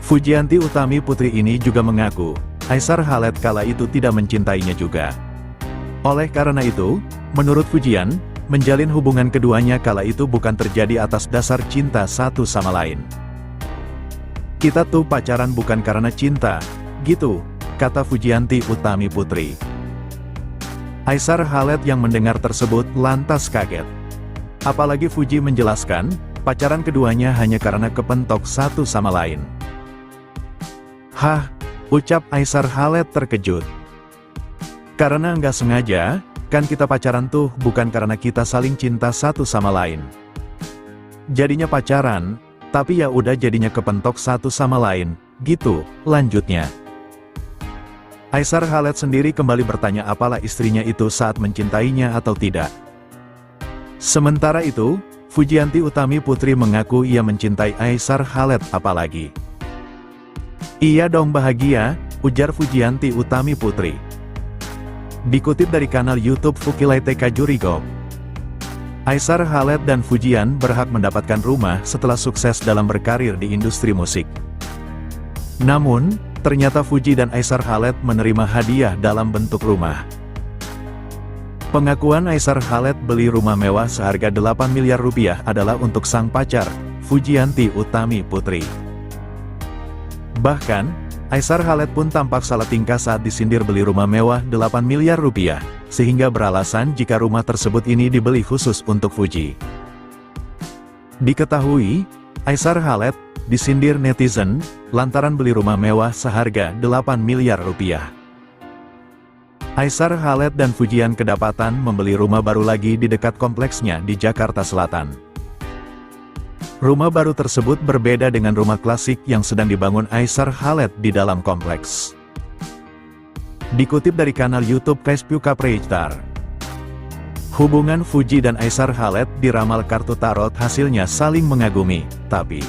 Fujianti Utami Putri ini juga mengaku, Aisar Khaled kala itu tidak mencintainya juga. Oleh karena itu, menurut Fujian, menjalin hubungan keduanya kala itu bukan terjadi atas dasar cinta satu sama lain. Kita tuh pacaran bukan karena cinta, gitu, kata Fujianti Utami Putri. Aisar Khaled yang mendengar tersebut lantas kaget. Apalagi Fuji menjelaskan, pacaran keduanya hanya karena kepentok satu sama lain. Hah, ucap Aisar Khaled terkejut. Karena nggak sengaja, kan kita pacaran tuh bukan karena kita saling cinta satu sama lain. Jadinya pacaran, tapi ya udah jadinya kepentok satu sama lain, gitu, lanjutnya. Aisar Khaled sendiri kembali bertanya apalah istrinya itu saat mencintainya atau tidak. Sementara itu, Fujianti Utami Putri mengaku ia mencintai Aisar Khaled apalagi. Iya dong bahagia, ujar Fujianti Utami Putri. Dikutip dari kanal YouTube Fukilaiteka Jurigo, Aisar Khaled dan Fujian berhak mendapatkan rumah setelah sukses dalam berkarir di industri musik. Namun, ternyata Fuji dan Aisar Khaled menerima hadiah dalam bentuk rumah. Pengakuan Aisar Khaled beli rumah mewah seharga 8 miliar rupiah adalah untuk sang pacar, Fujianti Utami Putri. Bahkan, Aisar Khaled pun tampak salah tingkah saat disindir beli rumah mewah 8 miliar rupiah, sehingga beralasan jika rumah tersebut ini dibeli khusus untuk Fuji. Diketahui, Aisar Khaled disindir netizen lantaran beli rumah mewah seharga 8 miliar rupiah. Aisar Khaled dan Fujian kedapatan membeli rumah baru lagi di dekat kompleksnya di Jakarta Selatan. Rumah baru tersebut berbeda dengan rumah klasik yang sedang dibangun Aisar Khaled di dalam kompleks. Dikutip dari kanal YouTube Facebooka Prejtar, hubungan Fuji dan Aisar Khaled diramal kartu tarot hasilnya saling mengagumi, tapi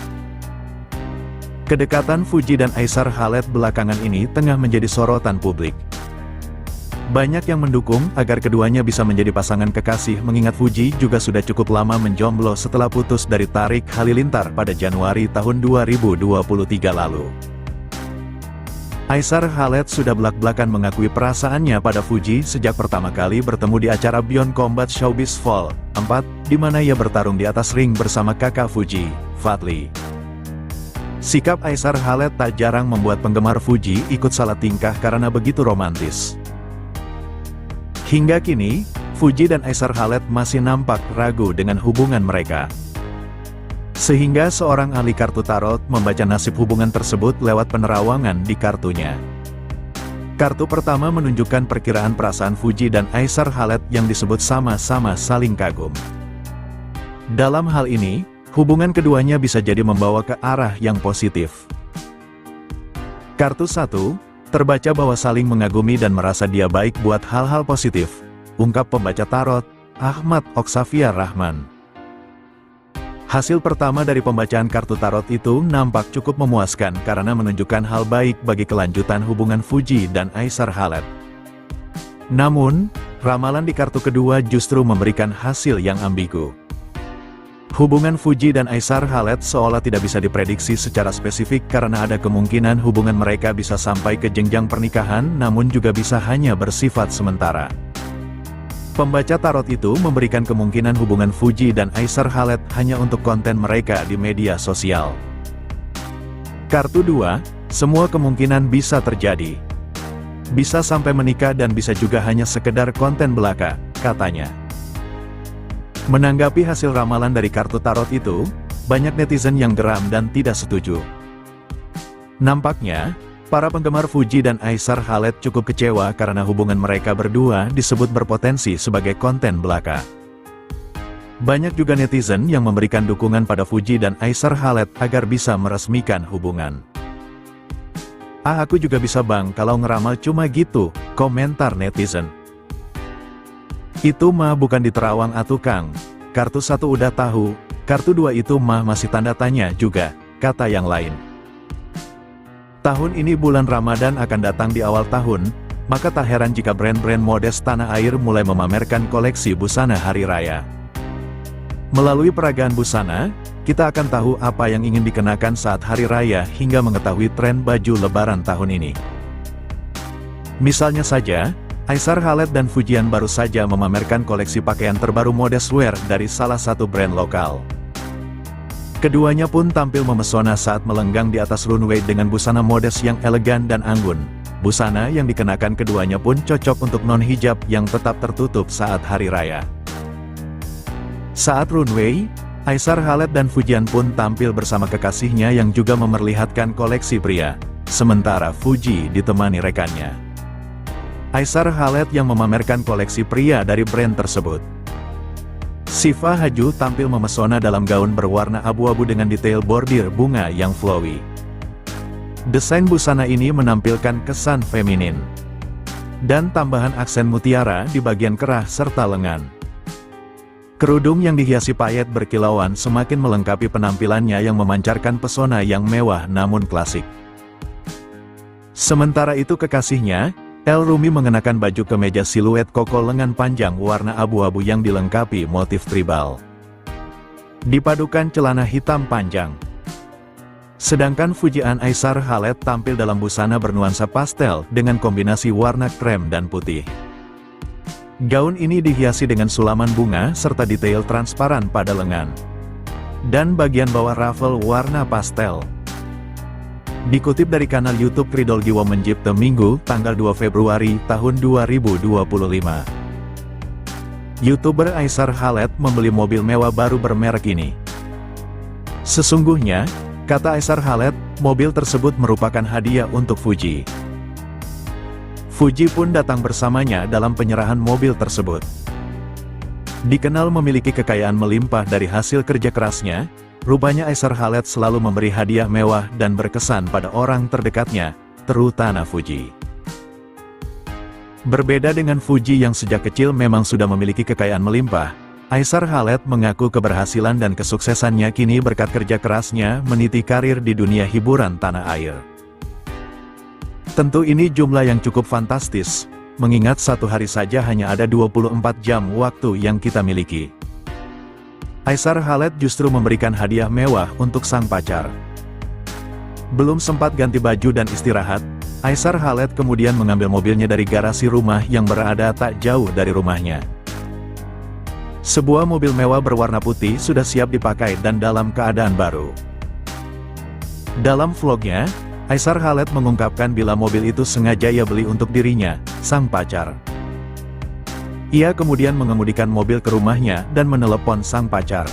kedekatan Fuji dan Aisar Khaled belakangan ini tengah menjadi sorotan publik. Banyak yang mendukung agar keduanya bisa menjadi pasangan kekasih mengingat Fuji juga sudah cukup lama menjomblo setelah putus dari Tarik Halilintar pada Januari tahun 2023 lalu. Aisar Khaled sudah belak-belakan mengakui perasaannya pada Fuji sejak pertama kali bertemu di acara Beyond Combat Showbiz Vol. 4, di mana ia bertarung di atas ring bersama kakak Fuji, Fadly. Sikap Aisar Khaled tak jarang membuat penggemar Fuji ikut salah tingkah karena begitu romantis. Hingga kini, Fuji dan Aisar Khaled masih nampak ragu dengan hubungan mereka. Sehingga seorang ahli kartu tarot membaca nasib hubungan tersebut lewat penerawangan di kartunya. Kartu pertama menunjukkan perkiraan perasaan Fuji dan Aisar Khaled yang disebut sama-sama saling kagum. Dalam hal ini, hubungan keduanya bisa jadi membawa ke arah yang positif. Kartu 1, terbaca bahwa saling mengagumi dan merasa dia baik buat hal-hal positif, ungkap pembaca tarot, Ahmad Oksavia Rahman. Hasil pertama dari pembacaan kartu tarot itu nampak cukup memuaskan karena menunjukkan hal baik bagi kelanjutan hubungan Fuji dan Aisar Khaled. Namun, ramalan di kartu kedua justru memberikan hasil yang ambigu. Hubungan Fuji dan Aisar Khaled seolah tidak bisa diprediksi secara spesifik karena ada kemungkinan hubungan mereka bisa sampai ke jenjang pernikahan namun juga bisa hanya bersifat sementara. Pembaca tarot itu memberikan kemungkinan hubungan Fuji dan Aisar Khaled hanya untuk konten mereka di media sosial. Kartu 2, semua kemungkinan bisa terjadi. Bisa sampai menikah dan bisa juga hanya sekedar konten belaka, katanya. Menanggapi hasil ramalan dari kartu tarot itu, banyak netizen yang geram dan tidak setuju. Nampaknya, para penggemar Fuji dan Aisar Khaled cukup kecewa karena hubungan mereka berdua disebut berpotensi sebagai konten belaka. Banyak juga netizen yang memberikan dukungan pada Fuji dan Aisar Khaled agar bisa meresmikan hubungan. "Ah, aku juga bisa bang kalau ngeramal cuma gitu," komentar netizen. "Itu mah bukan di terawang atuh Kang. Kartu 1 udah tahu, kartu 2 itu mah masih tanda tanya juga," kata yang lain. Tahun ini bulan Ramadan akan datang di awal tahun, maka tak heran jika brand-brand modest tanah air mulai memamerkan koleksi busana hari raya. Melalui peragaan busana, kita akan tahu apa yang ingin dikenakan saat hari raya hingga mengetahui tren baju lebaran tahun ini. Misalnya saja, Aisar Khaled dan Fujian baru saja memamerkan koleksi pakaian terbaru modest wear dari salah satu brand lokal. Keduanya pun tampil memesona saat melenggang di atas runway dengan busana modest yang elegan dan anggun. Busana yang dikenakan keduanya pun cocok untuk non-hijab yang tetap tertutup saat hari raya. Saat runway, Aisar Khaled dan Fujian pun tampil bersama kekasihnya yang juga memperlihatkan koleksi pria, sementara Fuji ditemani rekannya. Aisar Khaled yang memamerkan koleksi pria dari brand tersebut. Siva Haju tampil memesona dalam gaun berwarna abu-abu dengan detail bordir bunga yang flowy. Desain busana ini menampilkan kesan feminin dan tambahan aksen mutiara di bagian kerah serta lengan. Kerudung yang dihiasi paet berkilauan semakin melengkapi penampilannya yang memancarkan pesona yang mewah namun klasik. Sementara itu kekasihnya, El Rumi mengenakan baju kemeja siluet koko lengan panjang warna abu-abu yang dilengkapi motif tribal. Dipadukan celana hitam panjang. Sedangkan Fujian Aisar Khaled tampil dalam busana bernuansa pastel dengan kombinasi warna krem dan putih. Gaun ini dihiasi dengan sulaman bunga serta detail transparan pada lengan. Dan bagian bawah ruffle warna pastel. Dikutip dari kanal YouTube Kridol Giwo Menjipte Minggu, tanggal 2 Februari tahun 2025. YouTuber Aisar Khaled membeli mobil mewah baru bermerek ini. Sesungguhnya, kata Aisar Khaled, mobil tersebut merupakan hadiah untuk Fuji. Fuji pun datang bersamanya dalam penyerahan mobil tersebut. Dikenal memiliki kekayaan melimpah dari hasil kerja kerasnya, rupanya Aisar Khaled selalu memberi hadiah mewah dan berkesan pada orang terdekatnya, terutama Fuji. Berbeda dengan Fuji yang sejak kecil memang sudah memiliki kekayaan melimpah, Aisar Khaled mengaku keberhasilan dan kesuksesannya kini berkat kerja kerasnya meniti karir di dunia hiburan tanah air. Tentu ini jumlah yang cukup fantastis, mengingat satu hari saja hanya ada 24 jam waktu yang kita miliki. Aisar Khaled justru memberikan hadiah mewah untuk sang pacar. Belum sempat ganti baju dan istirahat, Aisar Khaled kemudian mengambil mobilnya dari garasi rumah yang berada tak jauh dari rumahnya. Sebuah mobil mewah berwarna putih sudah siap dipakai dan dalam keadaan baru. Dalam vlognya, Aisar Khaled mengungkapkan bila mobil itu sengaja ia beli untuk dirinya, sang pacar. Ia kemudian mengemudikan mobil ke rumahnya dan menelepon sang pacar.